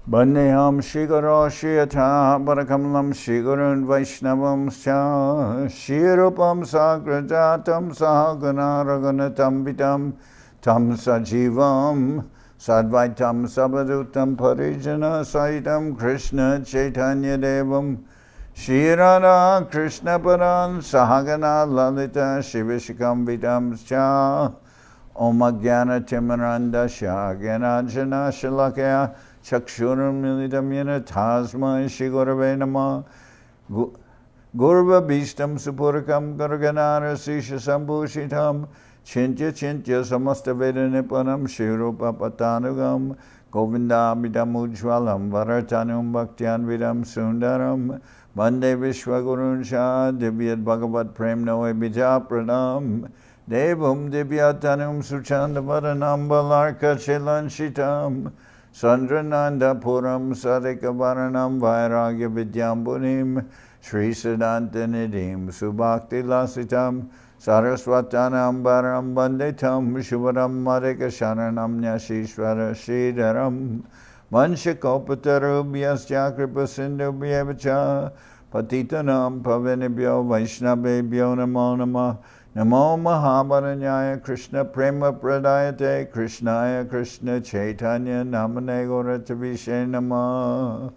Bandeham Shigaro Shiyata Barakamalam Shigarun Vaishnavam Scha Shirupam Sagrajatam Sahagana Raganatam Vitam Tam Sajivam Sadvaitam Sabadutam Parijana Saitam Krishna Chaitanya Devam Shirada Krishna Paran Sahagana Lalita Shivishikam Vitam Scha Om Agyana Timaranda Shagana Jana Shalakya Chakshuram Militam Yana Tasma Shigurave Nama Gurva Bhistam Supurakam Gurganara Sisha Sambhushitam Chintya Chintya Samasta Veda Nipanam Shirupa Patanugam Govinda Vidam Ujwalam Varatanum Bhaktian Vidam Sundaram Vande Vishwagurun Shah Divyat Bhagavat Prem Noe Bija Pranam Devam Divyatanum Suchanda Varanam Balarka Chilanshitam Sandrananda Puram Sadika Varanam Vairagya Vidyambunim Sri Siddhanta Nidhim Subhakti Lasitam Saraswatanam Baram Banditam Shubharam Madhika Sharanam Nyashishvara Sridharam Vanshakopatarubyasya Kripasindubhyevacha Patitanam Pavanibhyo Vaishnavebhyo Namo Namah Namo Mahabaranyaya Krishna Prema Pradayate Krishnaya Krishna Chaitanya Namane Gauratavishe Namah.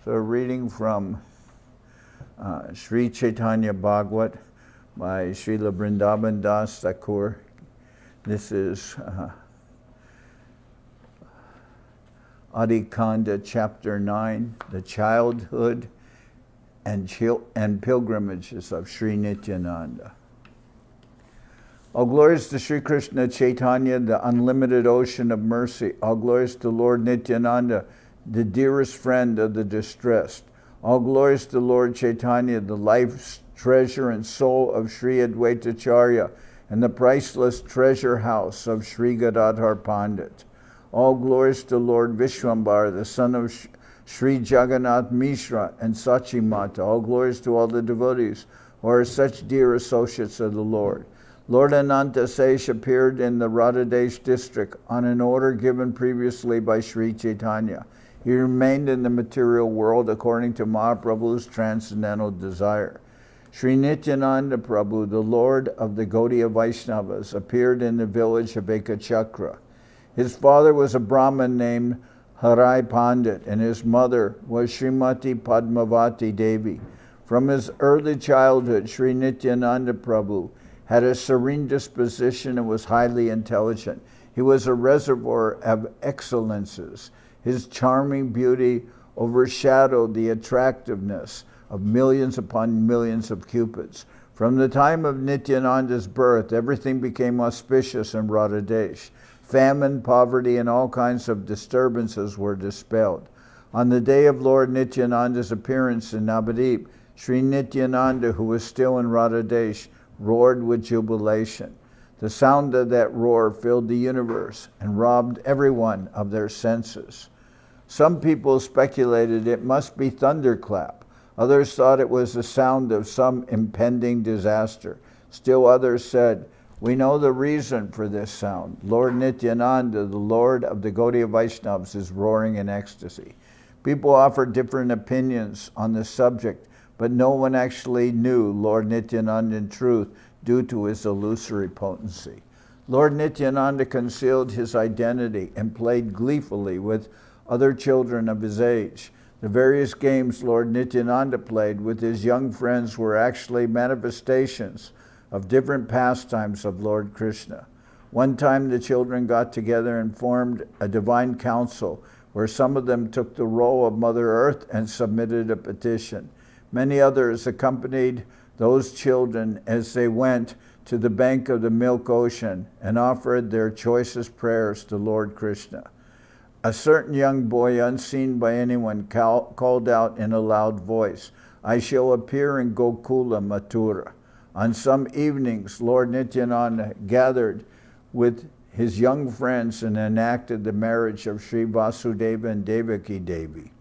So reading from Sri Chaitanya Bhagawat by Srila Vrindaban Das Thakur. This is Adi-khanda chapter 9, the childhood and pilgrimages of Sri Nityananda. All glories to Sri Krishna Chaitanya, the unlimited ocean of mercy. All glories to Lord Nityananda, the dearest friend of the distressed. All glories to Lord Chaitanya, the life's treasure and soul of Sri Advaitacharya, and the priceless treasure house of Sri Gadadhar Pandit. All glories to Lord Vishwambar, the son of Sri Jagannath Mishra and Sachi Mata. All glories to all the devotees who are such dear associates of the Lord. Lord Ananta Sesh appeared in the Radhadesh district on an order given previously by Sri Chaitanya. He remained in the material world according to Mahaprabhu's transcendental desire. Sri Nityananda Prabhu, the Lord of the Gaudiya Vaishnavas, appeared in the village of Ekachakra. His father was a Brahmin named Harai Pandit, and his mother was Srimati Padmavati Devi. From his early childhood, Sri Nityananda Prabhu had a serene disposition and was highly intelligent. He was a reservoir of excellences. His charming beauty overshadowed the attractiveness of millions upon millions of cupids. From the time of Nityananda's birth, everything became auspicious in Radhadesh. Famine, poverty, and all kinds of disturbances were dispelled. On the day of Lord Nityananda's appearance in Navadip, Sri Nityananda, who was still in Radhadesh, roared with jubilation. The sound of that roar filled the universe and robbed everyone of their senses. Some people speculated it must be thunderclap. Others thought it was the sound of some impending disaster. Still others said, "We know the reason for this sound. Lord Nityananda, the Lord of the Gaudiya Vaishnavas, is roaring in ecstasy." People offered different opinions on the subject, but no one actually knew Lord Nityananda in truth due to his illusory potency. Lord Nityananda concealed his identity and played gleefully with other children of his age. The various games Lord Nityananda played with his young friends were actually manifestations of different pastimes of Lord Krishna. One time the children got together and formed a divine council where some of them took the role of Mother Earth and submitted a petition. Many others accompanied those children as they went to the bank of the milk ocean and offered their choicest prayers to Lord Krishna. A certain young boy, unseen by anyone, called out in a loud voice, "I shall appear in Gokula, Mathura." On some evenings, Lord Nityananda gathered with his young friends and enacted the marriage of Sri Vasudeva and Devaki Devi,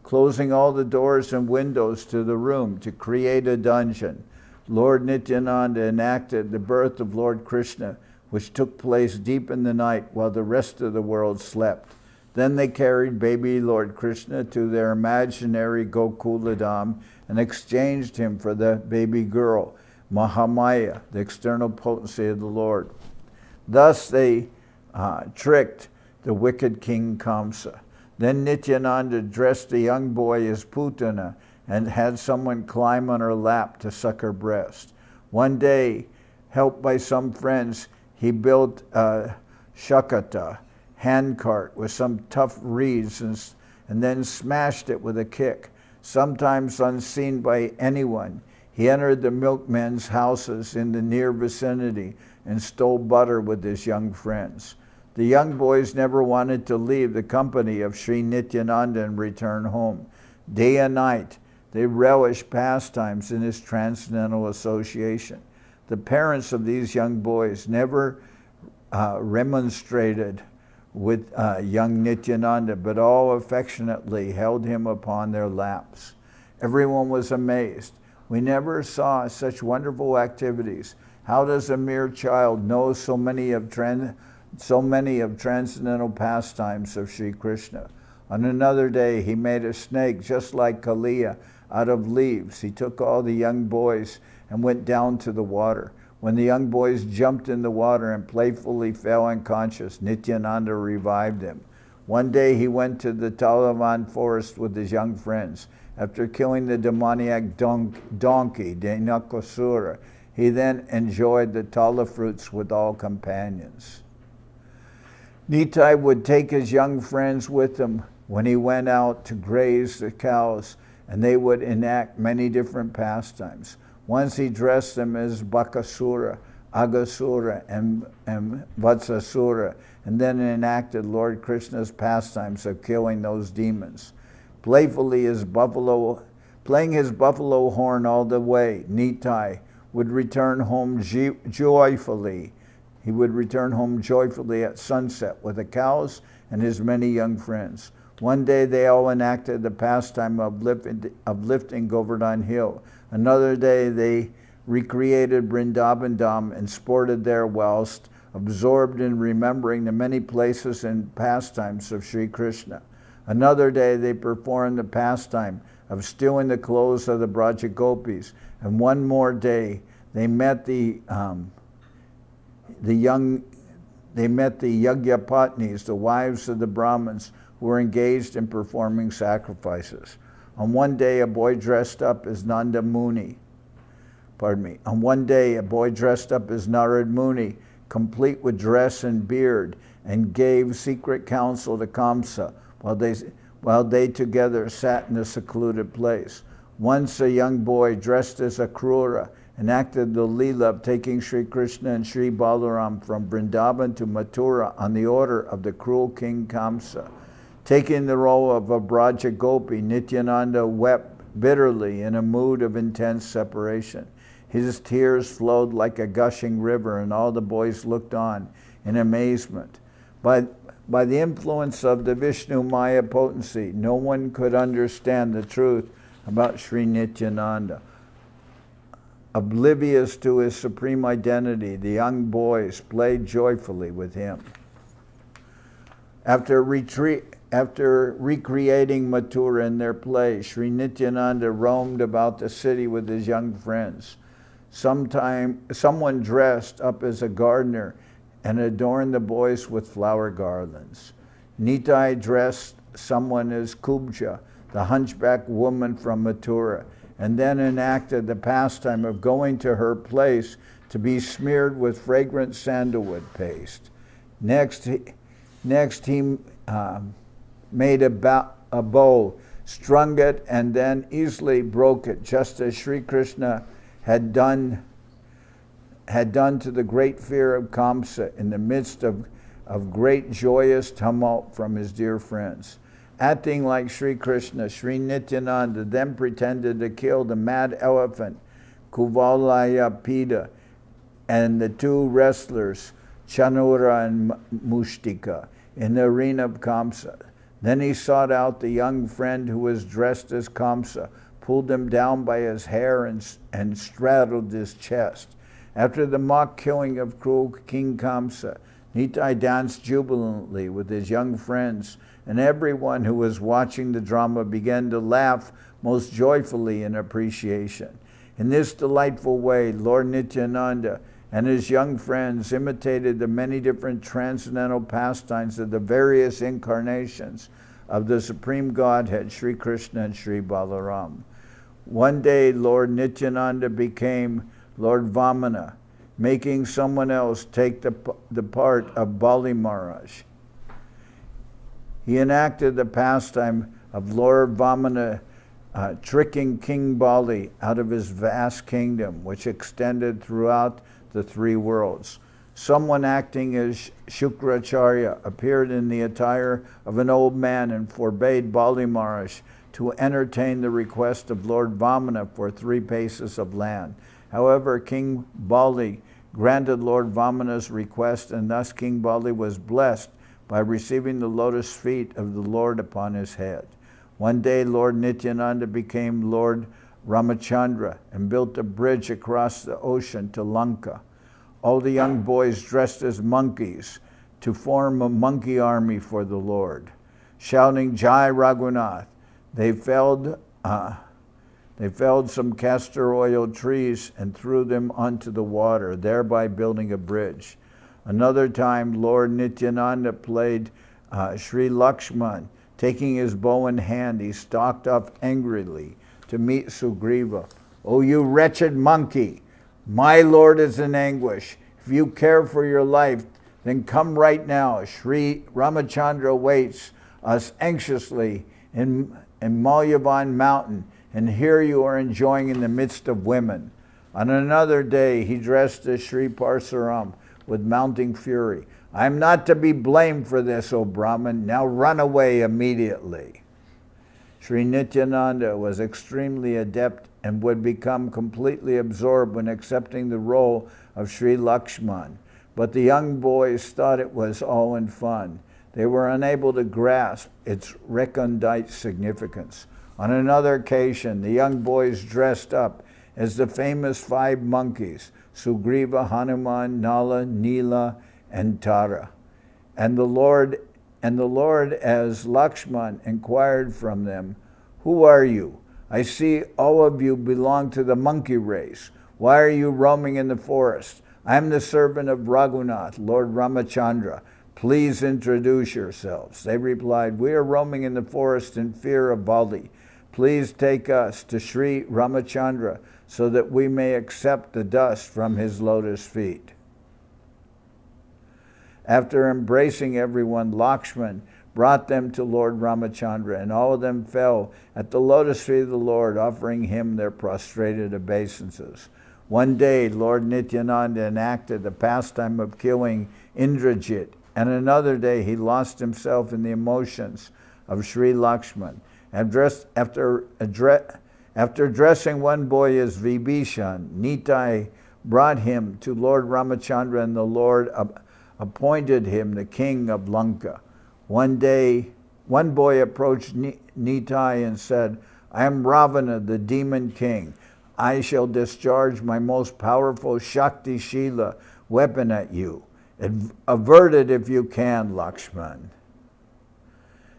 closing all the doors and windows to the room to create a dungeon. Lord Nityananda enacted the birth of Lord Krishna, which took place deep in the night while the rest of the world slept. Then they carried baby Lord Krishna to their imaginary Gokuladam and exchanged him for the baby girl, Mahamaya, the external potency of the Lord. Thus they tricked the wicked King Kamsa. Then Nityananda dressed the young boy as Putana and had someone climb on her lap to suck her breast. One day, helped by some friends, he built a shakata, handcart with some tough reeds and then smashed it with a kick. Sometimes unseen by anyone, he entered the milkmen's houses in the near vicinity and stole butter with his young friends. The young boys never wanted to leave the company of Sri Nityananda and return home. Day and night, they relished pastimes in his transcendental association. The parents of these young boys never remonstrated with young Nityananda, but all affectionately held him upon their laps. Everyone was amazed. We never saw such wonderful activities. How does a mere child know so many of transcendental pastimes of Sri Krishna? On another day, he made a snake just like Kaliya out of leaves. He took all the young boys and went down to the water. When the young boys jumped in the water and playfully fell unconscious, Nityananda revived them. One day he went to the Talavan forest with his young friends. After killing the demoniac donkey, Denakasura, he then enjoyed the tala fruits with all companions. Nitai would take his young friends with him when he went out to graze the cows, and they would enact many different pastimes. Once he dressed them as Bakasura, Agasura, and Vatsasura, and then enacted Lord Krishna's pastimes of killing those demons. Playing his buffalo horn all the way, Nitai would return home joyfully. He would return home joyfully at sunset with the cows and his many young friends. One day they all enacted the pastime of lifting Govardhan Hill. Another day they recreated Vrindaban Dham and sported there whilst absorbed in remembering the many places and pastimes of Sri Krishna. Another day they performed the pastime of stealing the clothes of the Braja Gopis. And one more day they met the Yagyapatnis, the wives of the Brahmins, who were engaged in performing sacrifices. On one day, a boy dressed up as Narad Muni, complete with dress and beard, and gave secret counsel to Kamsa while they together sat in a secluded place. Once a young boy dressed as a Krura enacted the Leela of taking Sri Krishna and Sri Balaram from Vrindaban to Mathura on the order of the cruel King Kamsa. Taking the role of a Braja Gopi, Nityananda wept bitterly in a mood of intense separation. His tears flowed like a gushing river, and all the boys looked on in amazement. By the influence of the Vishnu Maya potency, no one could understand the truth about Sri Nityananda. Oblivious to his supreme identity, the young boys played joyfully with him. After recreating Mathura in their play, Sri Nityananda roamed about the city with his young friends. Someone dressed up as a gardener and adorned the boys with flower garlands. Nitai dressed someone as Kubja, the hunchback woman from Mathura, and then enacted the pastime of going to her place to be smeared with fragrant sandalwood paste. Next he made a bow, strung it, and then easily broke it, just as Sri Krishna had done to the great fear of Kamsa in the midst of great joyous tumult from his dear friends. Acting like Sri Krishna, Sri Nityananda then pretended to kill the mad elephant, Kuvalayapida, and the two wrestlers, Chanura and Mushtika, in the arena of Kamsa. Then he sought out the young friend who was dressed as Kamsa, pulled him down by his hair and straddled his chest. After the mock killing of cruel King Kamsa, Nitai danced jubilantly with his young friends and everyone who was watching the drama began to laugh most joyfully in appreciation. In this delightful way, Lord Nityananda and his young friends imitated the many different transcendental pastimes of the various incarnations of the Supreme Godhead, Sri Krishna and Sri Balaram. One day, Lord Nityananda became Lord Vamana, making someone else take the part of Bali Maharaj. He enacted the pastime of Lord Vamana tricking King Bali out of his vast kingdom, which extended throughout the three worlds. Someone acting as Shukracharya appeared in the attire of an old man and forbade Bali Maharaj to entertain the request of Lord Vamana for 3 paces of land. However, King Bali granted Lord Vamana's request, and thus King Bali was blessed by receiving the lotus feet of the Lord upon his head. One day, Lord Nityananda became Lord Ramachandra and built a bridge across the ocean to Lanka. All the young boys dressed as monkeys to form a monkey army for the Lord. Shouting Jai Raghunath, they felled some castor oil trees and threw them onto the water, thereby building a bridge. Another time, Lord Nityananda played Sri Lakshman. Taking his bow in hand, he stalked off angrily to meet Sugriva. "Oh, you wretched monkey! My Lord is in anguish. If you care for your life, then come right now. Sri Ramachandra waits us anxiously in Malyavan mountain, and here you are enjoying in the midst of women." On another day, he dressed as Sri Parsuram with mounting fury. "I am not to be blamed for this, O Brahman. Now run away immediately." Sri Nityananda was extremely adept and would become completely absorbed when accepting the role of Sri Lakshman. But the young boys thought it was all in fun. They were unable to grasp its recondite significance. On another occasion, the young boys dressed up as the famous 5 monkeys, Sugriva, Hanuman, Nala, Nila, and Tara. And the Lord, as Lakshman, inquired from them, "Who are you? I see all of you belong to the monkey race. Why are you roaming in the forest? I am the servant of Raghunath, Lord Ramachandra. Please introduce yourselves." They replied, "We are roaming in the forest in fear of Bali. Please take us to Sri Ramachandra so that we may accept the dust from his lotus feet." After embracing everyone, Lakshman brought them to Lord Ramachandra, and all of them fell at the lotus feet of the Lord, offering him their prostrated obeisances. One day, Lord Nityananda enacted the pastime of killing Indrajit, and another day he lost himself in the emotions of Sri Lakshman. After dressing one boy as Vibhishan, Nitai brought him to Lord Ramachandra, and the Lord appointed him the king of Lanka. One day, one boy approached Nitai and said, "I am Ravana, the demon king. I shall discharge my most powerful Shakti Shila weapon at you. Avert it if you can, Lakshman."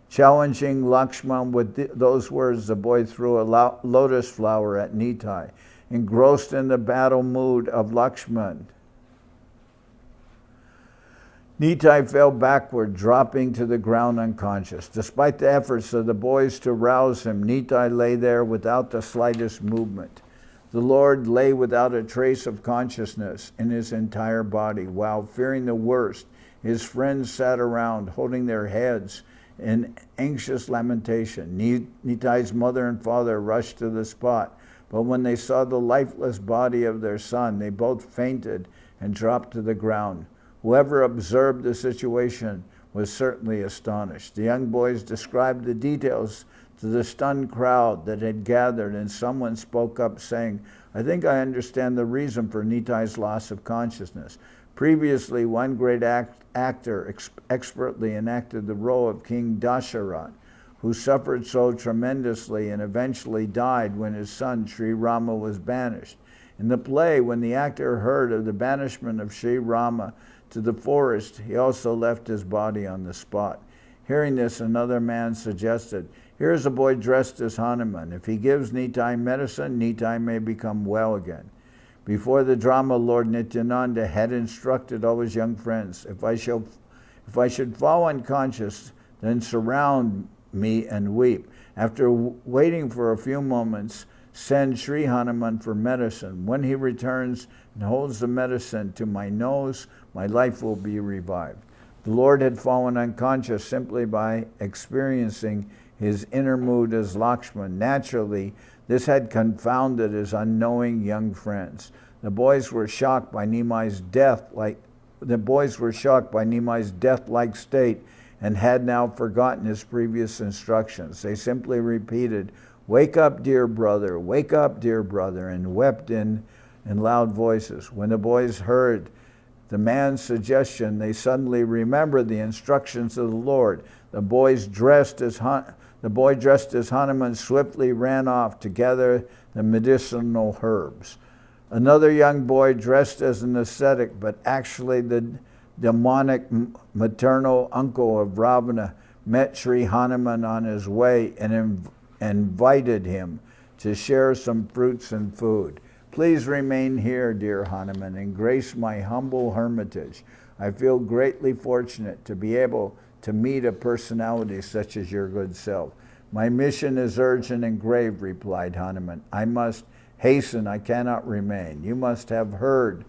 Challenging Lakshman with those words, the boy threw a lotus flower at Nitai. Engrossed in the battle mood of Lakshman, Nitai fell backward, dropping to the ground unconscious. Despite the efforts of the boys to rouse him, Nitai lay there without the slightest movement. The Lord lay without a trace of consciousness in his entire body, while, fearing the worst, his friends sat around, holding their heads in anxious lamentation. Nitai's mother and father rushed to the spot, but when they saw the lifeless body of their son, they both fainted and dropped to the ground. Whoever observed the situation was certainly astonished. The young boys described the details to the stunned crowd that had gathered, and someone spoke up saying, "I think I understand the reason for Nitai's loss of consciousness. Previously, one great actor expertly enacted the role of King Dasharat, who suffered so tremendously and eventually died when his son Sri Rama was banished. In the play, when the actor heard of the banishment of Sri Rama to the forest, he also left his body on the spot. Hearing this, another man suggested, "Here's a boy dressed as Hanuman. If he gives Nitai medicine, Nitai may become well again." Before the drama, Lord Nityananda had instructed all his young friends, if I should fall unconscious, then surround me and weep. After waiting for a few moments, send Sri Hanuman for medicine. When he returns and holds the medicine to my nose, my life will be revived. The Lord had fallen unconscious simply by experiencing his inner mood as Lakshman. Naturally, this had confounded his unknowing young friends. The boys were shocked by Nimai's death-like state and had now forgotten his previous instructions. They simply repeated, wake up, dear brother, and wept in loud voices. When the boys heard the man's suggestion, they suddenly remembered the instructions of the Lord. The boy dressed as Hanuman swiftly ran off to gather the medicinal herbs. Another young boy dressed as an ascetic, but actually the demonic maternal uncle of Ravana, met Sri Hanuman on his way and invited him to share some fruits and food. Please remain here, dear Hanuman, and grace my humble hermitage. I feel greatly fortunate to be able to meet a personality such as your good self. My mission is urgent and grave, replied Hanuman. I must hasten, I cannot remain. You must have heard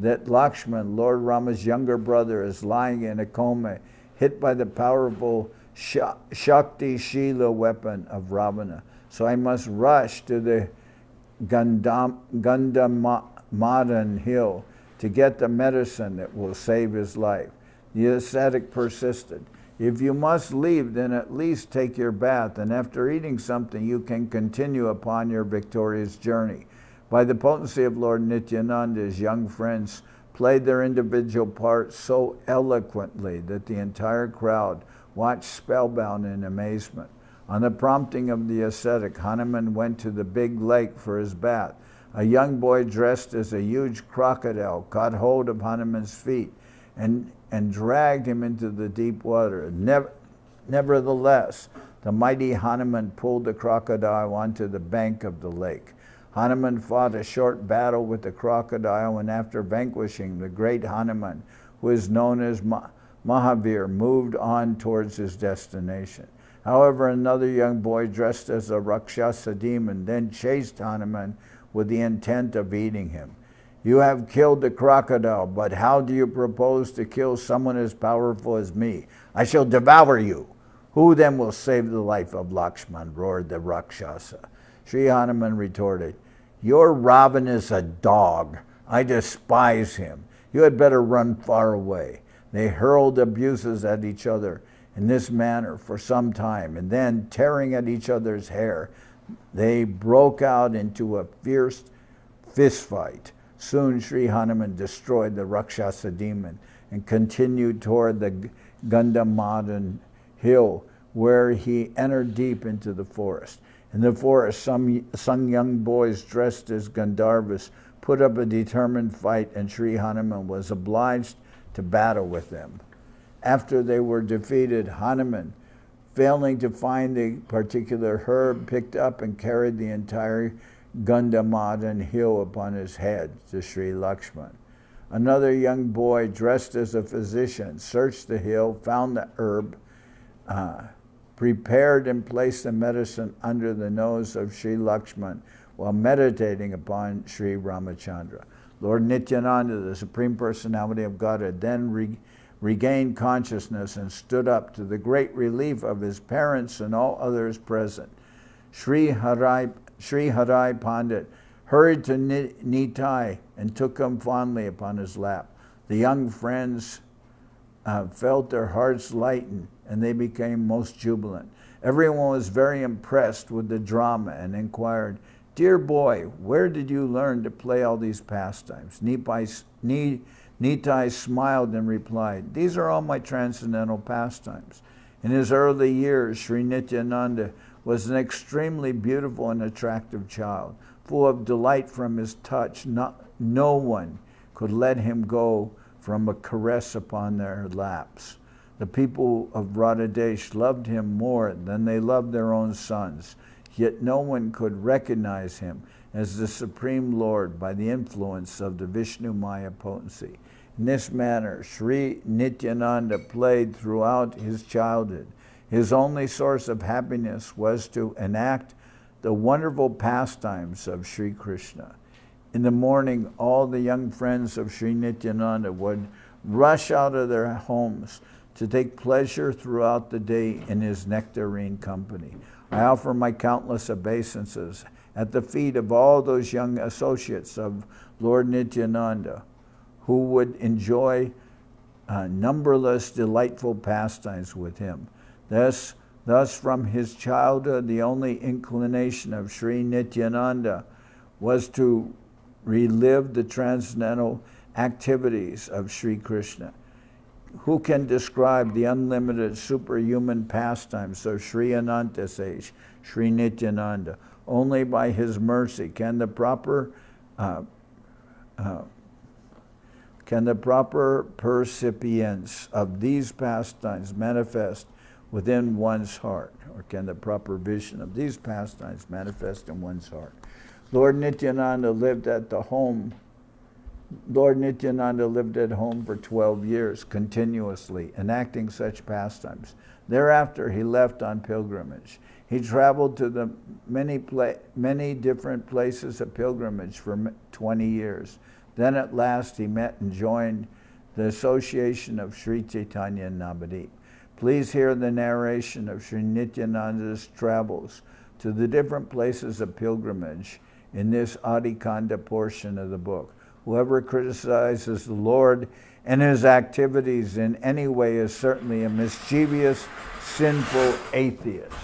that Lakshman, Lord Rama's younger brother, is lying in a coma, hit by the powerful Shakti Shila weapon of Ravana. So I must rush to the Gandhamadan hill to get the medicine that will save his life. The ascetic persisted. If you must leave, then at least take your bath, and after eating something, you can continue upon your victorious journey. By the potency of Lord Nityananda, his young friends played their individual parts so eloquently that the entire crowd watched spellbound in amazement. On the prompting of the ascetic, Hanuman went to the big lake for his bath. A young boy dressed as a huge crocodile caught hold of Hanuman's feet and dragged him into the deep water. Nevertheless, the mighty Hanuman pulled the crocodile onto the bank of the lake. Hanuman fought a short battle with the crocodile, and after vanquishing the great Hanuman, who is known as Mahavir, moved on towards his destination. However, another young boy dressed as a Rakshasa demon then chased Hanuman with the intent of eating him. You have killed the crocodile, but how do you propose to kill someone as powerful as me? I shall devour you. Who then will save the life of Lakshman? Roared the Rakshasa. Sri Hanuman retorted, your Ravan is a dog. I despise him. You had better run far away. They hurled abuses at each other in this manner for some time, and then, tearing at each other's hair, they broke out into a fierce fistfight. Soon Sri Hanuman destroyed the Rakshasa demon and continued toward the Gandhamadan hill, where he entered deep into the forest. In the forest, some young boys dressed as Gandharvas put up a determined fight, and Sri Hanuman was obliged to battle with them. After they were defeated, Hanuman, failing to find the particular herb, picked up and carried the entire Gandhamadan hill upon his head to Sri Lakshman. Another young boy dressed as a physician searched the hill, found the herb, prepared and placed the medicine under the nose of Sri Lakshman while meditating upon Sri Ramachandra. Lord Nityananda, the Supreme Personality of Godhead, then regained consciousness and stood up, to the great relief of his parents and all others present. Sri Harai Pandit hurried to Nitai and took him fondly upon his lap. The young friends felt their hearts lighten, and they became most jubilant. Everyone was very impressed with the drama and inquired, dear boy, where did you learn to play all these pastimes? Nitai smiled and replied, these are all my transcendental pastimes. In his early years, Sri Nityananda was an extremely beautiful and attractive child, full of delight from his touch. No one could let him go from a caress upon their laps. The people of Radhadesh loved him more than they loved their own sons, yet no one could recognize him as the Supreme Lord by the influence of the Vishnu Maya potency. In this manner, Sri Nityananda played throughout his childhood. His only source of happiness was to enact the wonderful pastimes of Sri Krishna. In the morning, all the young friends of Sri Nityananda would rush out of their homes to take pleasure throughout the day in his nectarine company. I offer my countless obeisances at the feet of all those young associates of Lord Nityananda who would enjoy numberless delightful pastimes with him. Thus, from his childhood, the only inclination of Sri Nityananda was to relive the transcendental activities of Sri Krishna. Who can describe the unlimited superhuman pastimes of Sri Anantasesh, Sri Nityananda? Only by his mercy can the proper percipience of these pastimes manifest within one's heart, or can the proper vision of these pastimes manifest in one's heart? Lord Nityananda lived at home for 12 years continuously, enacting such pastimes. Thereafter, he left on pilgrimage. He traveled to the many different places of pilgrimage for 20 years. Then at last he met and joined the association of Sri Chaitanya and Navadip. Please hear the narration of Sri Nityananda's travels to the different places of pilgrimage in this Adi-khanda portion of the book. Whoever criticizes the Lord and his activities in any way is certainly a mischievous, sinful atheist.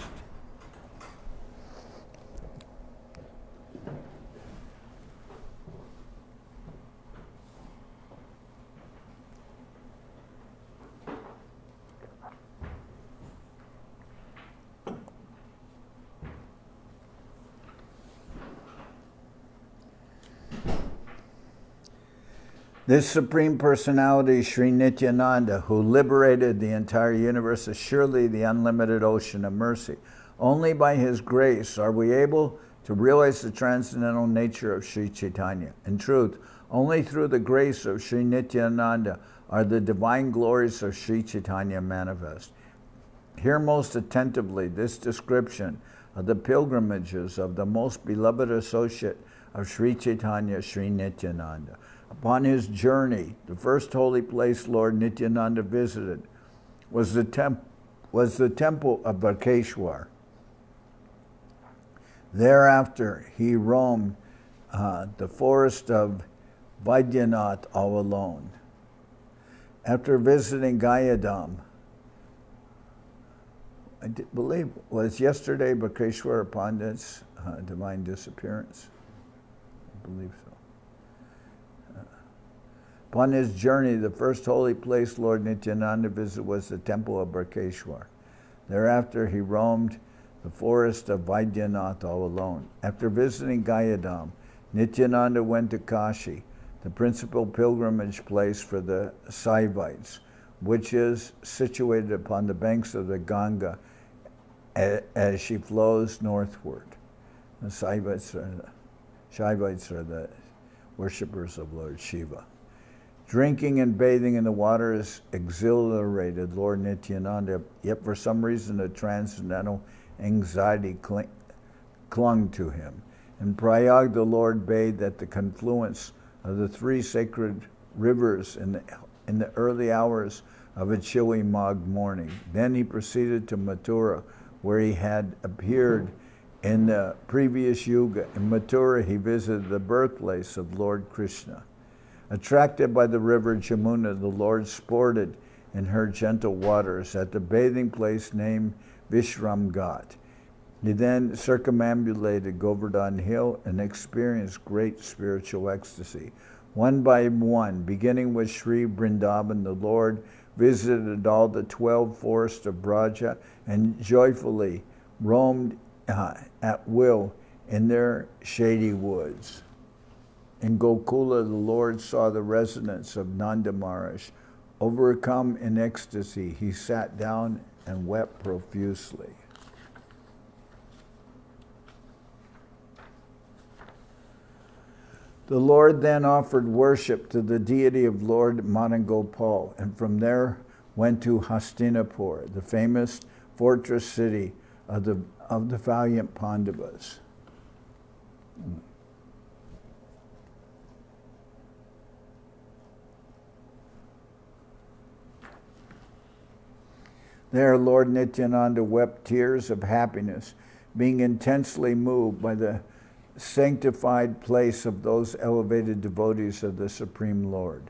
This Supreme Personality, Sri Nityananda, who liberated the entire universe, is surely the unlimited ocean of mercy. Only by his grace are we able to realize the transcendental nature of Sri Chaitanya. In truth, only through the grace of Sri Nityananda are the divine glories of Sri Chaitanya manifest. Hear most attentively this description of the pilgrimages of the most beloved associate of Sri Chaitanya, Sri Nityananda. Upon his journey, the first holy place Lord Nityananda visited was the temple of Bhakeshwar. Thereafter, he roamed the forest of Vaidyanath all alone. After visiting Gayadam, I believe was yesterday Bhakeshwar Pandit's divine disappearance. I believe so. Upon his journey, the first holy place Lord Nityananda visited was the temple of Bhakeshwar. Thereafter, he roamed the forest of Vaidyanath all alone. After visiting Gayadam, Nityananda went to Kashi, the principal pilgrimage place for the Saivites, which is situated upon the banks of the Ganga as she flows northward. The Saivites are the worshippers of Lord Shiva. Drinking and bathing in the waters exhilarated Lord Nityananda, yet for some reason a transcendental anxiety clung to him. In Prayag, the Lord bathed at the confluence of the three sacred rivers in the early hours of a chilly Magh morning. Then he proceeded to Mathura, where he had appeared in the previous yuga. In Mathura, he visited the birthplace of Lord Krishna. Attracted by the river Jamuna, the Lord sported in her gentle waters at the bathing place named Vishram Ghat. He then circumambulated Govardhan Hill and experienced great spiritual ecstasy. One by one, beginning with Sri Vrindaban, the Lord visited all the 12 forests of Braja and joyfully roamed at will in their shady woods. In Gokula, the Lord saw the residence of Nanda Maharaj, Overcome in ecstasy, he sat down and wept profusely. The Lord then offered worship to the deity of Lord Manangopal, and from there went to Hastinapur, the famous fortress city of the valiant Pandavas. There, Lord Nityananda wept tears of happiness, being intensely moved by the sanctified place of those elevated devotees of the Supreme Lord.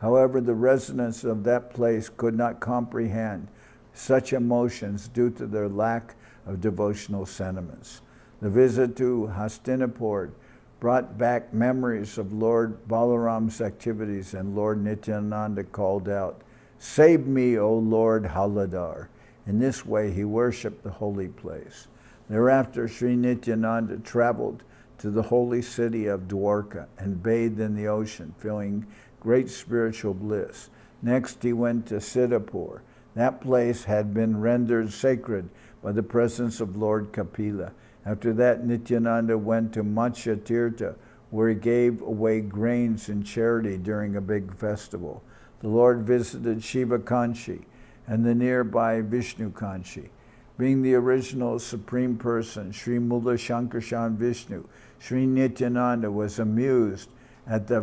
However, the residents of that place could not comprehend such emotions due to their lack of devotional sentiments. The visit to Hastinapur brought back memories of Lord Balaram's activities, and Lord Nityananda called out, "Save me, O Lord Haladar." In this way, he worshipped the holy place. Thereafter, Sri Nityananda traveled to the holy city of Dwarka and bathed in the ocean, feeling great spiritual bliss. Next, he went to Siddhapur. That place had been rendered sacred by the presence of Lord Kapila. After that, Nityananda went to Matsya Tirtha, where he gave away grains in charity during a big festival. The Lord visited Shiva Kanchi and the nearby Vishnu Kanchi. Being the original Supreme Person, Sri Mula Shankarshan Vishnu, Sri Nityananda was amused at the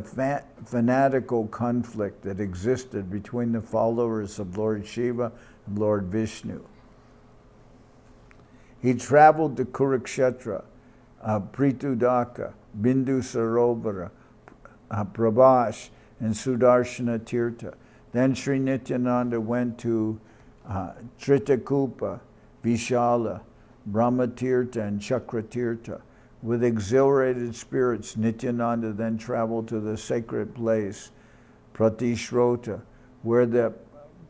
fanatical conflict that existed between the followers of Lord Shiva and Lord Vishnu. He traveled to Kurukshetra, Pritudaka, Bindu Sarovara, Prabhash, and Sudarshana Tirtha. Then Sri Nityananda went to Tritakupa, Vishala, Brahmatirtha, and Chakratirtha. With exhilarated spirits, Nityananda then traveled to the sacred place, Pratishrota, where the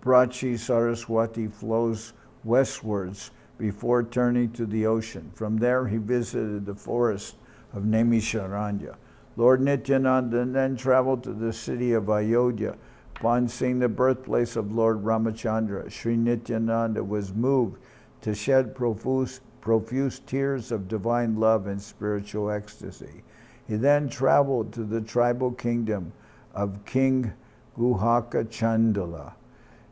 Prachi Saraswati flows westwards before turning to the ocean. From there, he visited the forest of Naimisharanya. Lord Nityananda then traveled to the city of Ayodhya. Upon seeing the birthplace of Lord Ramachandra, Sri Nityananda was moved to shed profuse tears of divine love and spiritual ecstasy. He then traveled to the tribal kingdom of King Guhaka Chandala,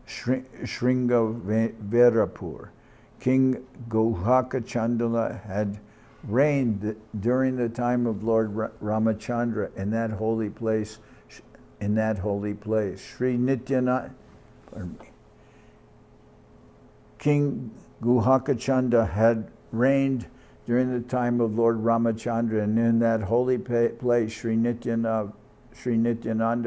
Sringaverapur. King Guhaka Chandala had reigned during the time of Lord Ramachandra in that holy place. Sri Nityananda, King Guhakachanda had reigned during the time of Lord Ramachandra, and in that holy place, Sri Nityananda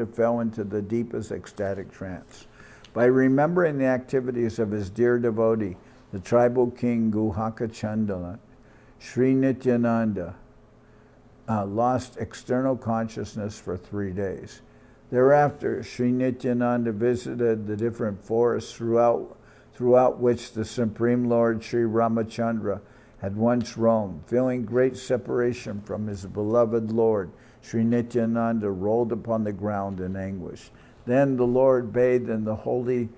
fell into the deepest ecstatic trance. By remembering the activities of his dear devotee, the tribal king Guhakachandala, Sri Nityananda lost external consciousness for 3 days. Thereafter, Sri Nityananda visited the different forests throughout which the Supreme Lord Sri Ramachandra had once roamed. Feeling great separation from his beloved Lord, Sri Nityananda rolled upon the ground in anguish. Then the Lord bathed in the holy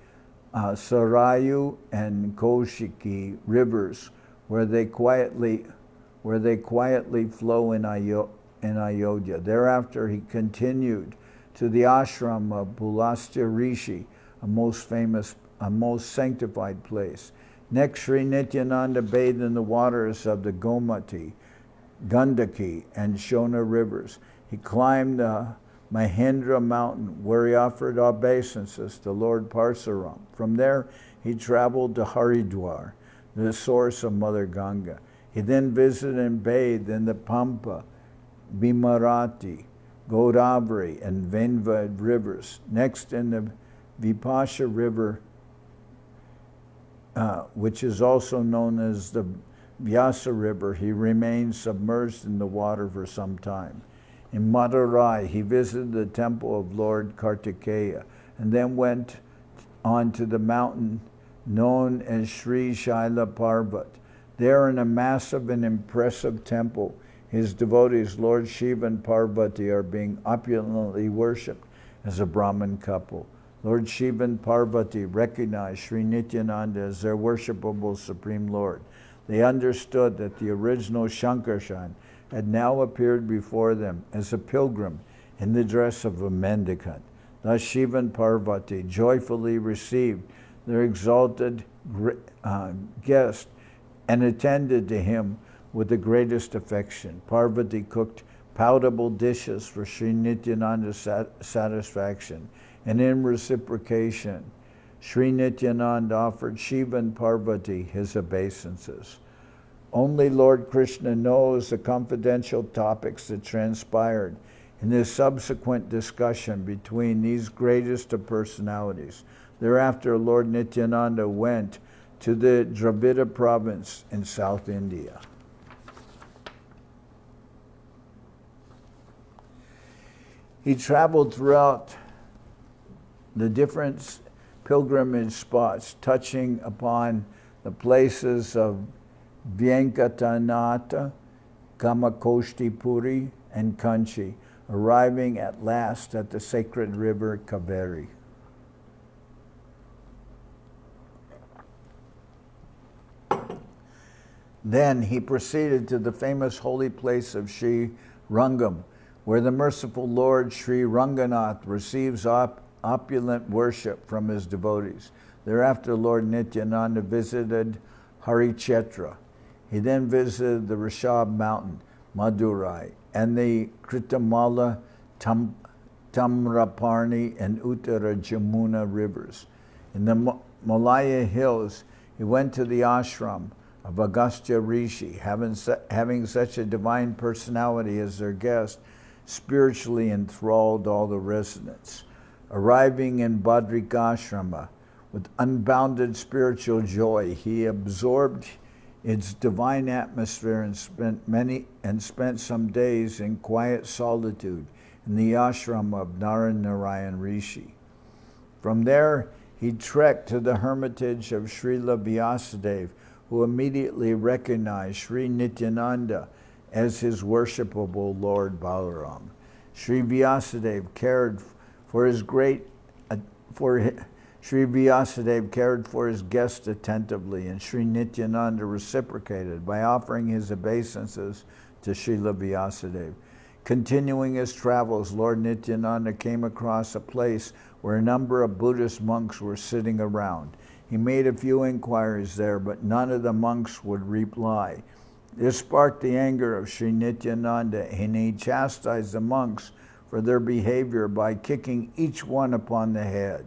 Sarayu and Kaushiki rivers, where they quietly flow in Ayodhya. Thereafter, he continued to the ashram of Pulastya Rishi, a most sanctified place. Next, Sri Nityananda bathed in the waters of the Gomati, Gandaki, and Shona rivers. He climbed the Mahendra mountain, where he offered obeisances to Lord Parsuram. From there, he traveled to Haridwar, the source of Mother Ganga. He then visited and bathed in the Pampa, Bimarati, Godavari, and Venva rivers. Next, in the Vipasha river, which is also known as the Vyasa river, he remained submerged in the water for some time. In Madurai, he visited the temple of Lord Kartikeya, and then went on to the mountain known as Sri Shaila Parvat. There, in a massive and impressive temple, his devotees, Lord Shiva and Parvati, are being opulently worshipped as a Brahmin couple. Lord Shiva and Parvati recognized Sri Nityananda as their worshipable Supreme Lord. They understood that the original Shankarshan had now appeared before them as a pilgrim in the dress of a mendicant. Thus Shiva and Parvati joyfully received their exalted guest and attended to him with the greatest affection. Parvati cooked palatable dishes for Sri Nityananda's satisfaction, and in reciprocation, Sri Nityananda offered Shiva and Parvati his obeisances. Only Lord Krishna knows the confidential topics that transpired in this subsequent discussion between these greatest of personalities. Thereafter, Lord Nityananda went to the Dravida province in South India. He traveled throughout the different pilgrimage spots, touching upon the places of Vyankatanata, Kamakoshtipuri, and Kanchi, arriving at last at the sacred river Kaveri. Then he proceeded to the famous holy place of Sri Rangam, where the merciful Lord Sri Ranganath receives opulent worship from his devotees. Thereafter, Lord Nityananda visited Harichetra. He then visited the Rishab mountain, Madurai, and the Kritamala, Tamraparni, and Uttara Jamuna rivers. In the Malaya hills, he went to the ashram of Agastya Rishi, having such a divine personality as their guest, spiritually enthralled all the residents. Arriving in Badrikashrama with unbounded spiritual joy, he absorbed its divine atmosphere and spent some days in quiet solitude in the ashram of Narayan Rishi. From there, he trekked to the hermitage of Srila Vyasadeva, who immediately recognized Sri Nityananda as his worshipable Lord Balaram. Sri Vyasadeva cared for his guest attentively, and Sri Nityananda reciprocated by offering his obeisances to Srila Vyasadeva. Continuing his travels, Lord Nityananda came across a place where a number of Buddhist monks were sitting around. He made a few inquiries there, but none of the monks would reply. This sparked the anger of Sri Nityananda, and he chastised the monks for their behavior by kicking each one upon the head.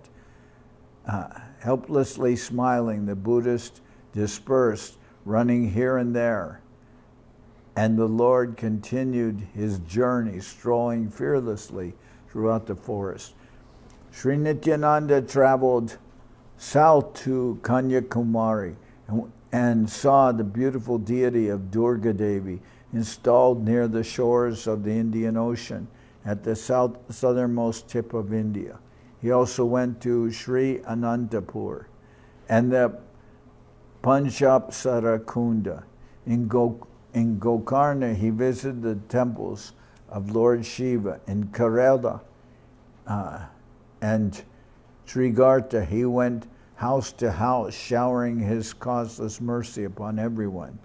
Helplessly smiling, the Buddhists dispersed, running here and there, and the Lord continued his journey, strolling fearlessly throughout the forest. Sri Nityananda traveled south to Kanyakumari and saw the beautiful deity of Durga Devi installed near the shores of the Indian Ocean at the southernmost tip of India. He also went to Sri Anantapur and the Panchapsara Kunda. In Gokarna, he visited the temples of Lord Shiva. In Kerala and Trigarta, he went house to house, showering his causeless mercy upon everyone.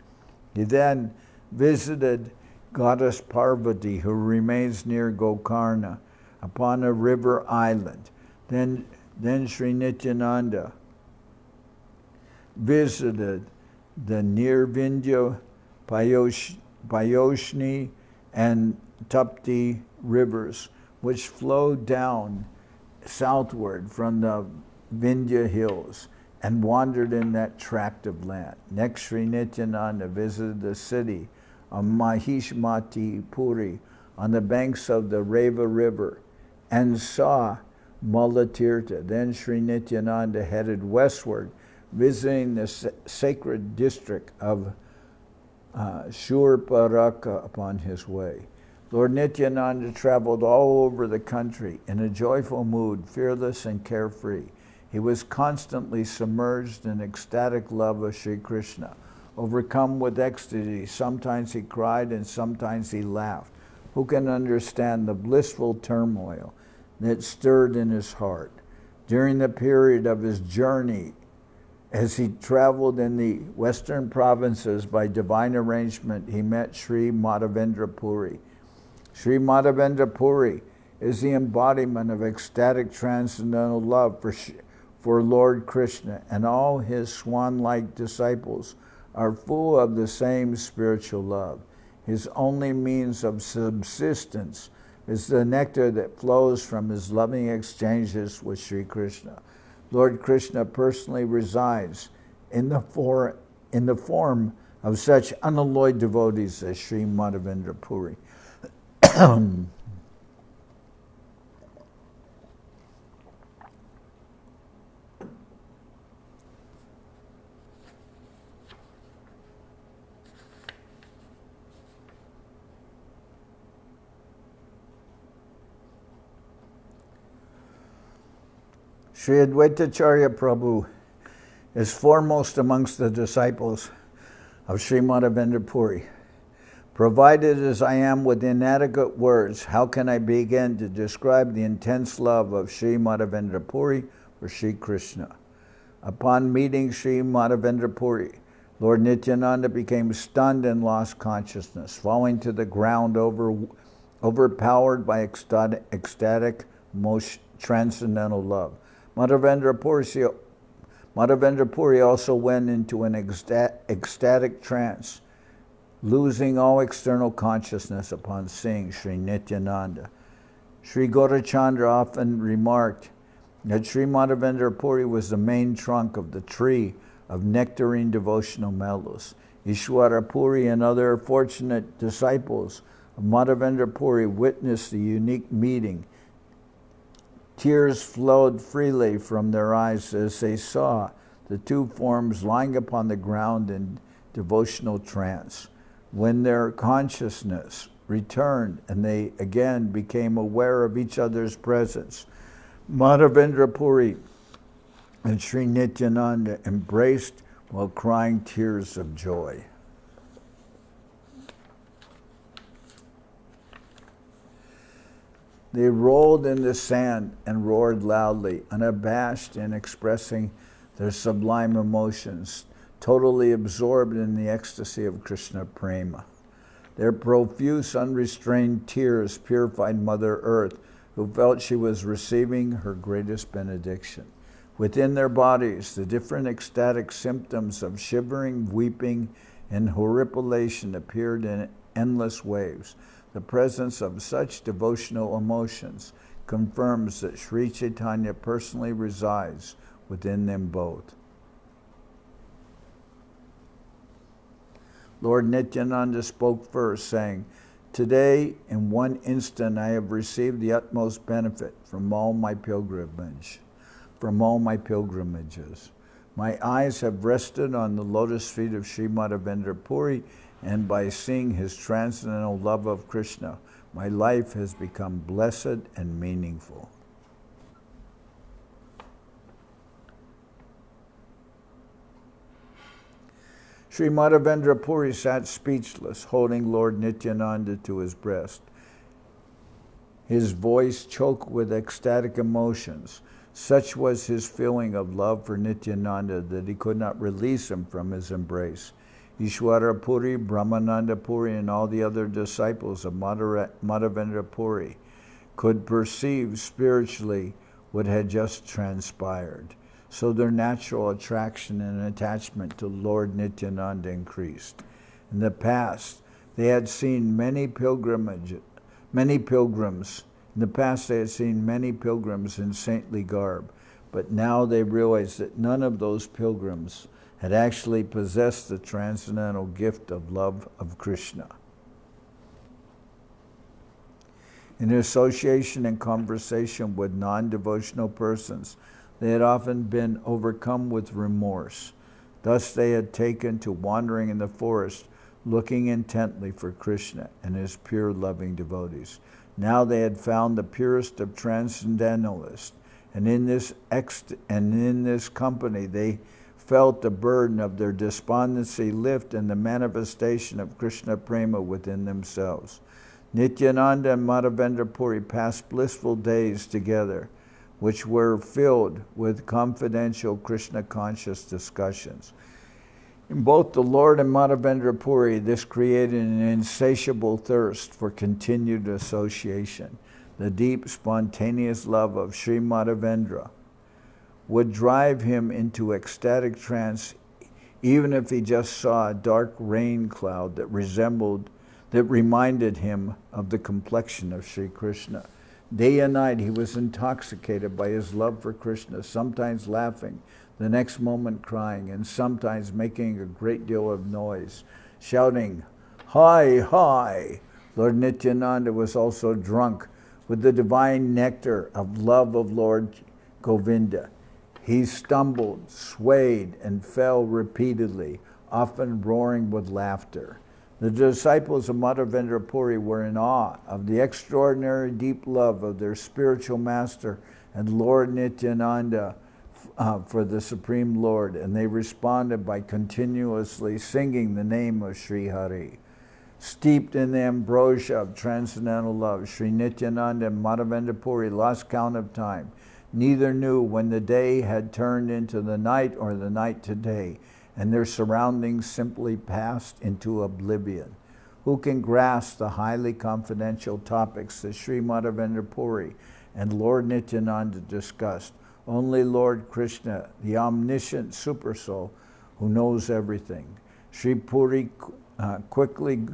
He then visited Goddess Parvati, who remains near Gokarna, upon a river island. Then Sri Nityananda visited the Nirvindya, Payoshni, and Tapti rivers, which flow down southward from the Vindhya hills, and wandered in that tract of land. Next, Sri Nityananda visited the city of Mahishmati Puri on the banks of the Reva River and saw Mulatirtha. Then Sri Nityananda headed westward, visiting the sacred district of Shurparaka upon his way. Lord Nityananda traveled all over the country in a joyful mood, fearless and carefree. He was constantly submerged in ecstatic love of Sri Krishna. Overcome with ecstasy, sometimes he cried and sometimes he laughed. Who can understand the blissful turmoil that stirred in his heart? During the period of his journey, as he traveled in the western provinces by divine arrangement, he met Sri Madhavendra Puri. Sri Madhavendra Puri is the embodiment of ecstatic transcendental love for Lord Krishna, and all his swan-like disciples are full of the same spiritual love. His only means of subsistence is the nectar that flows from his loving exchanges with Sri Krishna. Lord Krishna personally resides in the form of such unalloyed devotees as Sri Madhavendra Puri. Sri Advaitacharya Prabhu is foremost amongst the disciples of Sri Madhavendra Puri. Provided as I am with inadequate words, how can I begin to describe the intense love of Sri Madhavendra Puri for Sri Krishna? Upon meeting Sri Madhavendra Puri, Lord Nityananda became stunned and lost consciousness, falling to the ground overpowered by ecstatic transcendental love. Madhavendra Puri also went into an ecstatic trance, losing all external consciousness upon seeing Sri Nityananda. Sri Gaurachandra often remarked that Sri Madhavendra Puri was the main trunk of the tree of nectarine devotional mellows. Ishwara Puri and other fortunate disciples of Madhavendra Puri witnessed the unique meeting. Tears flowed freely from their eyes as they saw the two forms lying upon the ground in devotional trance. When their consciousness returned and they again became aware of each other's presence, Madhavendra Puri and Sri Nityananda embraced while crying tears of joy. They rolled in the sand and roared loudly, unabashed in expressing their sublime emotions, totally absorbed in the ecstasy of Krishna Prema. Their profuse, unrestrained tears purified Mother Earth, who felt she was receiving her greatest benediction. Within their bodies, the different ecstatic symptoms of shivering, weeping, and horripilation appeared in endless waves. The presence of such devotional emotions confirms that Sri Chaitanya personally resides within them both. Lord Nityananda spoke first, saying, "Today, in one instant, I have received the utmost benefit from all my pilgrimages. My eyes have rested on the lotus feet of Sri Madhavendra Puri, and by seeing his transcendental love of Krishna, my life has become blessed and meaningful." Sri Madhavendra Puri sat speechless, holding Lord Nityananda to his breast. His voice choked with ecstatic emotions. Such was his feeling of love for Nityananda that he could not release him from his embrace. Ishwara Puri, Brahmananda Puri, and all the other disciples of Madhavendra Puri could perceive spiritually what had just transpired. So their natural attraction and attachment to Lord Nityananda increased. In the past, they had seen many pilgrims in saintly garb, but now they realized that none of those pilgrims had actually possessed the transcendental gift of love of Krishna. In association and conversation with non-devotional persons, they had often been overcome with remorse. Thus they had taken to wandering in the forest, looking intently for Krishna and his pure loving devotees. Now they had found the purest of transcendentalists, and in this company they felt the burden of their despondency lift and the manifestation of Krishna Prema within themselves. Nityananda and Madhavendra Puri passed blissful days together. which were filled with confidential Krishna-conscious discussions. In both the Lord and Madhavendra Puri, this created an insatiable thirst for continued association. The deep, spontaneous love of Sri Madhavendra would drive him into ecstatic trance, even if he just saw a dark rain cloud that reminded him of the complexion of Sri Krishna. Day and night he was intoxicated by his love for Krishna, sometimes laughing, the next moment crying, and sometimes making a great deal of noise, shouting, "Hi, hi!" Lord Nityananda was also drunk with the divine nectar of love of Lord Govinda. He stumbled, swayed, and fell repeatedly, often roaring with laughter. The disciples of Madhavendra Puri were in awe of the extraordinary deep love of their spiritual master and Lord Nityananda for the Supreme Lord, and they responded by continuously singing the name of Sri Hari. Steeped in the ambrosia of transcendental love, Sri Nityananda and Madhavendra Puri lost count of time. Neither knew when the day had turned into the night or the night to day, and their surroundings simply passed into oblivion. Who can grasp the highly confidential topics that Sri Madhavendra Puri and Lord Nityananda discussed? Only Lord Krishna, the omniscient supersoul who knows everything. Sri Puri quickly